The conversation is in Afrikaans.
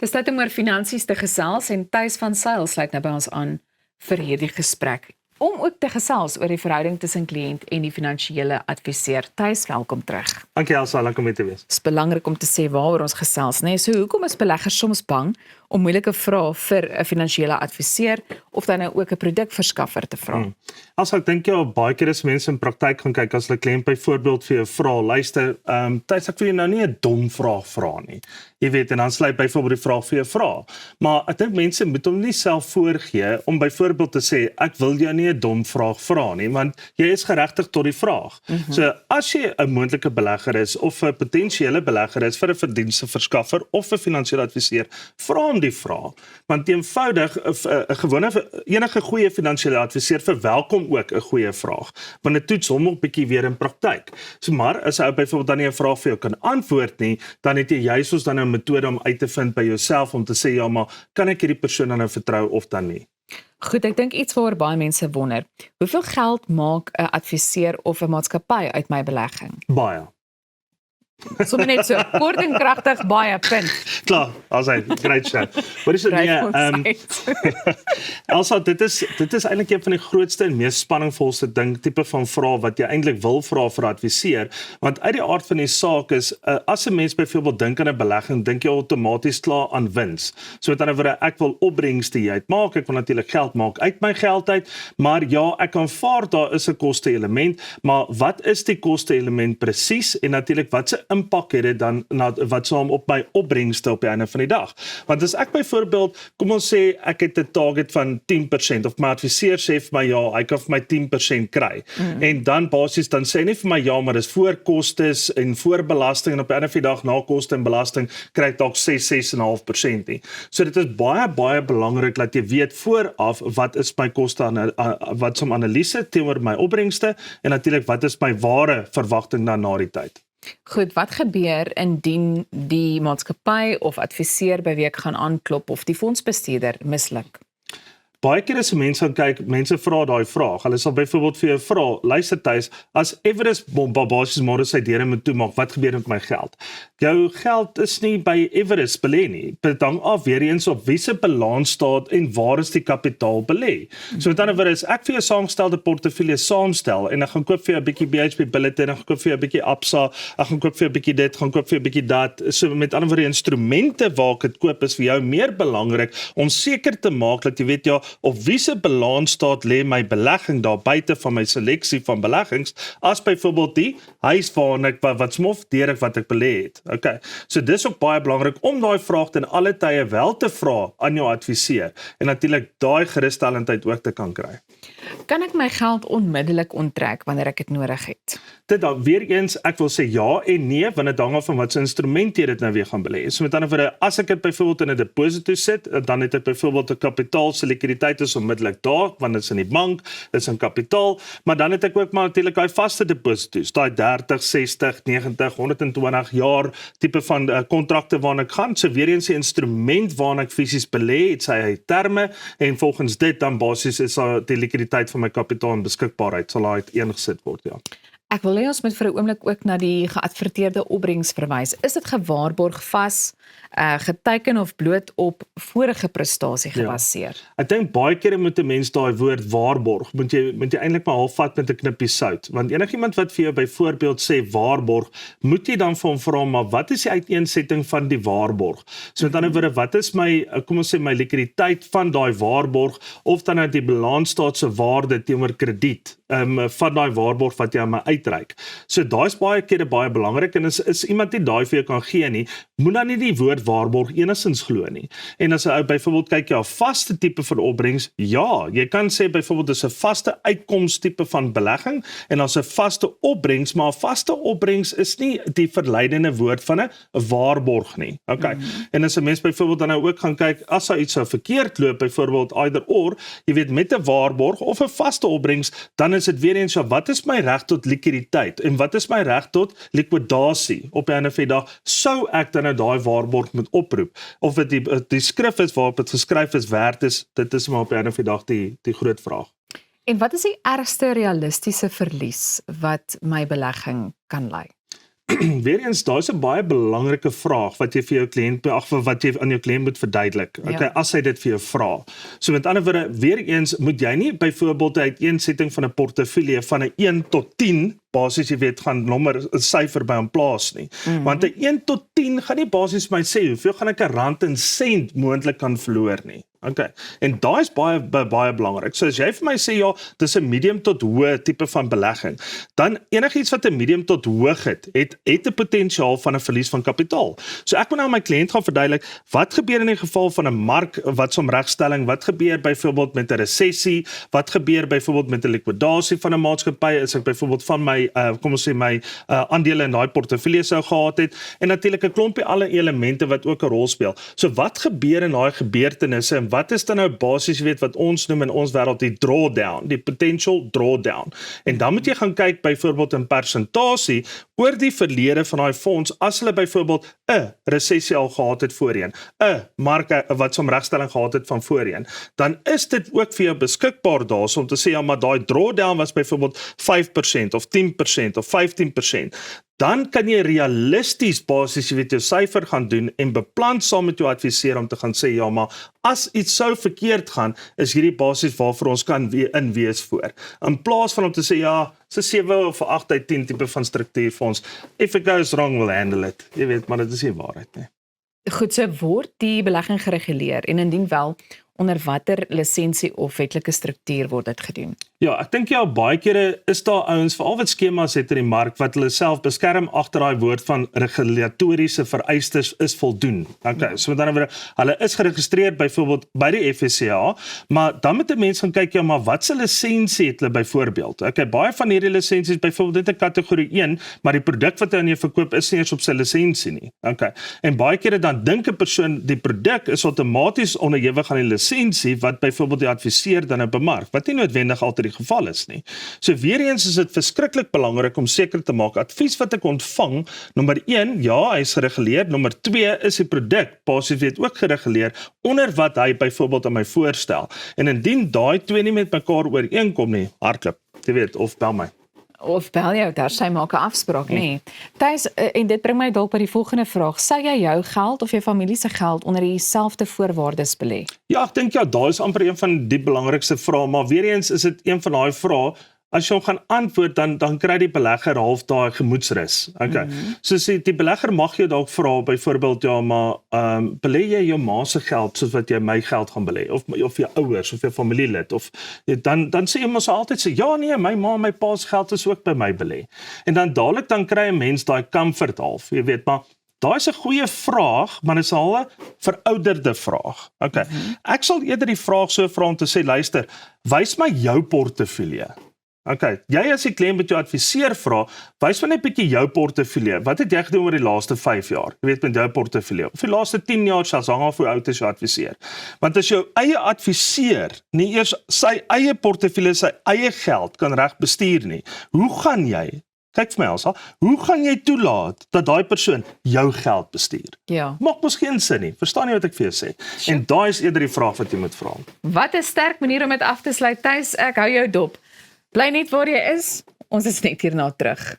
Dis tyd om oor finansies te gesels en Thys van Sail sluit nou by ons aan vir hierdie gesprek. Om ook te gesels oor die verhouding tussen kliënt en die finansiële adviseur. Thys, welkom terug. Dankie Elsa, lekker om hier te wees. Dit is belangrik om te sê waaroor ons gesels, né? So hoekom is beleggers soms bang om moeilike vrae vir 'n finansiële adviseur of dan nou ook 'n produkverskaffer te vra? Elsa, ek dink jy baie keer as mense in praktyk gaan kyk as hulle kliënt byvoorbeeld vir jou vra, luister, Thys, ek wil jou nou nie 'n dom vraag vra nie. Jy weet, en dan sluit byvoorbeeld die vraag vir jou vra. Maar ek dink mense moet hom nie self voorgee om byvoorbeeld te sê ek wil jou nie 'n dom vraag vra nie, want jy is geregtig tot die vraag. So as jy 'n moontlike belegger is of 'n potensiële belegger is vir 'n verdiensteverskaffer of 'n finansiële adviseur, vra hom die vraag. Want eenvoudig 'n gewone enige goeie finansiële adviseur verwelkom ook 'n goeie vraag, want dit toets hom ook bietjie weer in praktyk. So maar as hy byvoorbeeld dan nie 'n vraag vir jou kan antwoord nie, dan het jy juist ons dan 'n metode om uit te vind by jouself om te sê ja, maar kan ek hierdie persoon dan nou vertrou of dan nie? Goed, ek dink iets waaroor baie mense wonder. Hoeveel geld maak 'n adviseur of 'n maatskappy uit my belegging? Baie. Sommer net so kort en kragtig baie punt. Klaar, as hy great show. Wat is dit nie? Elsa, dit is eintlik een van die grootste en mees spanningvolste ding tipe van vrae wat jy eintlik wil vra vir 'n adviseur, want uit die aard van die saak is as 'n mens byvoorbeeld dink aan 'n belegging, dink jy outomaties klaar aan wins. So met ander woorde, ek wil opbrengste uitmaak, ek wil natuurlik geld maak uit my geld uit, maar ja, ek aanvaar daar is 'n koste-element, maar wat is die koste-element presies en natuurlik wat se impak het dit dan wat saam op my opbrengste op die einde van die dag. Want as ek byvoorbeeld, kom ons sê ek het 'n target van 10% of my adviseur sê vir my ja, hy kan vir my 10% kry. En dan basies dan sê hy nie vir my ja, maar dis voor kostes en voor belasting en op die einde van die dag na koste en belasting kry ek dalk 6,5% nie. So dit is baie belangrik dat jy weet vooraf wat is my koste wat som analise teenoor my opbrengste en natuurlik wat is my ware verwagting dan na die tyd. Goed, wat gebeur indien die maatskappy of adviseur by wie ek gaan aanklop of die fondsbestuurder misluk? Baie keer as mense gaan kyk, mense vra daai vraag. Hulle sal byvoorbeeld vir jou vra, luister Thys, as Everest basies môre sy deure moet toemaak, wat gebeur met my geld? Jou geld is nie by Everest belê nie. Dit hang af weer eens op wie se balans staat en waar is die kapitaal belê. So met ander woorde, as ek vir jou saamgestelde portefeulje saamstel en ek gaan koop vir jou 'n bietjie BHP Billiton, ek gaan koop vir jou 'n bietjie Absa, ek gaan koop vir jou 'n bietjie dit, gaan koop vir jou 'n bietjie dat. So met ander woorde, instrumente waar ek dit koop is vir jou meer belangrik om seker te maak dat jy weet ja, op wie se balans staat lê my belegging daar buite van my seleksie van beleggings as byvoorbeeld die huis waarin ek wat smof deur wat ek belê het. Okay. So dis ook baie belangrik om daai vraag ten alle tye wel te vra aan jou adviseur en natuurlik daai gerusstellendheid ook te kan kry. Kan ek my geld onmiddellik onttrek wanneer ek dit nodig het? Dit dan weer eens, ek wil sê ja en nee, want dit hang af van wat se instrument jy dit nou weer gaan belê. So met ander woorde, as ek dit byvoorbeeld in 'n deposito sit, dan het ek byvoorbeeld 'n kapitaal se likwiditeit is onmiddellik daar, want dit is in die bank, dit is in kapitaal, maar dan het ek ook maar natuurlik daai vaste depositos, daai 30, 60, 90, 120 jaar tipe van kontrakte waarna ek gaan. So weer eens 'n instrument waarna ek fisies belê, het sy terme en volgens dit dan basies is die likwiditeit van my kapitaal en beskikbaarheid sal daai uiteengesit word, ja. Ek wil hê ons moet vir 'n oomblik ook na die geadverteerde opbrengs verwys. Is dit gewaarborg vas, geteken of bloot op vorige prestasie gebaseer? Ja. Ek dink baie kere moet 'n mens daai woord waarborg, moet jy eintlik maar half vat met 'n knippie sout. Want enigiemand wat vir jou byvoorbeeld sê waarborg, moet jy dan vir hom vra, maar wat is die uiteensetting van die waarborg? So met ander woorde, wat is my, kom ons sê my likwiditeit van daai waarborg of dan uit die balansstaat se waarde teenoor krediet van daai waarborg wat jy aan my uitreik. So daai is baie kere baie belangrik en is iemand nie daai vir jou kan gee nie, moet dan nie die woord waarborg enigstens glo nie. En as jy byvoorbeeld kyk jy 'n vaste tipe van opbrengs, ja, jy kan sê byvoorbeeld dis 'n vaste uitkoms tipe van belegging en dan 'n vaste opbrengs, maar 'n vaste opbrengs is nie die verleidende woord van 'n waarborg nie. Okay. En as 'n mens byvoorbeeld dan nou ook gaan kyk as daar iets sou verkeerd loop, byvoorbeeld either or, jy weet met 'n waarborg of 'n vaste opbrengs, dan is dit weer eens ja, wat is my reg tot likwiditeit en wat is my reg tot likwidasie op 'n ander dag sou ek dan nou daai waarborg moet oproep of dit die skrif is waarop dit geskryf is werd is, dit is maar op 'n ander dag die groot vraag. En wat is die ergste realistiese verlies wat my belegging kan lei? weer eens, daar is 'n baie belangrike vraag wat jy vir jou kliënt, wat jy aan jou kliënt moet verduidelik. Okay, as hy dit vir jou vra. So met ander woorde, weer eens, moet jy nie byvoorbeeld 'n uiteensetting van 'n portefeulje van 'n 1 tot 10 basies, jy weet, gaan nommer 'n syfer by hom plaas nie. Want 'n 1 tot 10 gaan nie basies my sê hoeveel gaan ek 'n rand en sent moontlik kan verloor nie. Okay. En daai is baie belangrik. So as jy vir my sê ja, dis 'n medium tot hoë tipe van belegging, dan enigiets wat 'n medium tot hoog het 'n potensiaal van 'n verlies van kapitaal. So ek moet nou aan my kliënt gaan verduidelik wat gebeur in die geval van 'n mark wat som regstelling, wat gebeur byvoorbeeld met 'n resessie, wat gebeur byvoorbeeld met 'n likwidasie van 'n maatskappy, as ek byvoorbeeld van my kom ons sê my aandele in daai portefeulje sou gehad het, en natuurlik 'n klompie alle elemente wat ook 'n rol speel. So wat gebeur in daai gebeurtenisse en wat is dan nou basies, weet wat ons noem in ons wêreld die drawdown, die potential drawdown. En dan moet jy gaan kyk byvoorbeeld in persentasie oor die verlede van daai fonds as hulle byvoorbeeld 'n resessie al gehad het voorheen, 'n mark wat som regstelling gehad het van voorheen, dan is dit ook vir jou beskikbaar daarso om te sê ja, maar daai drawdown was byvoorbeeld 5% of 10% of 15%. Dan kan jy realisties basies, jy weet, jou syfer gaan doen en beplan saam met jou adviseur om te gaan sê, ja, maar as iets sou verkeerd gaan, is hierdie basies waarvoor ons kan in wees voor. In plaas van om te sê, ja, so 7 of 8 uit 10 tipe van struktuurfonds, if it goes wrong, we'll handle it. Jy weet, maar dit is nie waarheid nie. Goed, so word die belegging gereguleer en indien wel, onder watter lisensie of wetlike struktuur word dit gedoen? Ja, ek dink ja, baie kere is daar ouens, veral wat skemas het in die mark, wat hulle self beskerm agter daai woord van regulatoriese vereistes is voldoen. Okay, so met ander woorde, hulle is geregistreer byvoorbeeld by die FSCA, maar dan moet 'n mens gaan kyk, ja, maar wat se lisensie het hulle byvoorbeeld? Okay, baie van hierdie lisensies byvoorbeeld net 'n kategorie 1, maar die produk wat hy aan jou verkoop is nie eens op sy lisensie nie. Okay, en baie kere dan dink 'n persoon die produk is outomaties onderhewig aan die lisensie wat byvoorbeeld die adviseur dan bemark, wat nie noodwendig altyd die geval is nie. So weer eens is dit verskriklik belangrik om seker te maak, advies wat ek ontvang, nommer 1, ja, hy is gereguleer, nommer 2, is die produk, basies weet ook gereguleer, onder wat hy byvoorbeeld aan my voorstel. En indien daai twee nie met mekaar ooreenkom nie, hardloop, jy weet, of bel my. Of bel jou, daar sy maak 'n afspraak, nee. Thys, en dit bring my dalk by die volgende vraag, sou jy jou geld of jou familie se geld onder dieselfde voorwaardes belê? Ja, ek dink ja, daar is amper een van die belangrikste vrae, maar weer eens is dit een van daai vrae, as jy hom gaan antwoord, dan kry die belegger half daai gemoedsrus. Okay. So sê die belegger mag jou dalk vra byvoorbeeld, ja, maar belê jy jou ma se geld soos wat jy my geld gaan belê, of jou ouers of jou familielid, of dan sê jy mos altyd sê ja, nee, my ma en my pa se geld is ook by my belê. En dan dadelik dan kry 'n mens daai comfort half, jy weet, maar daai is 'n goeie vraag, maar dit is al 'n verouderde vraag. Okay. Ek sal eerder die vraag so vra om te sê, luister, wys my jou portefeulje. Okay, jy as die kliënt met jou adviseur vra, wys my net 'n bietjie jou portefeulje. Wat het jy gedoen oor die laaste 5 jaar? Jy weet, met jou portefeulje. Of die laaste 10 jaar, selfs hang af hoe oud is jou adviseur. Want as jou eie adviseur nie eers sy eie portefeulje, sy eie geld kan reg bestuur nie, hoe gaan jy, kyk vir my Elsa, hoe gaan jy toelaat dat daai persoon jou geld bestuur? Ja. Maak mos geen sin nie. Verstaan jy wat ek vir jou sê? En daai is eerder die vraag wat jy moet vra. Wat 'n sterk manier om dit af te sluit, Thys, ek hou jou dop. Bly net waar jy is, ons is net hierna terug.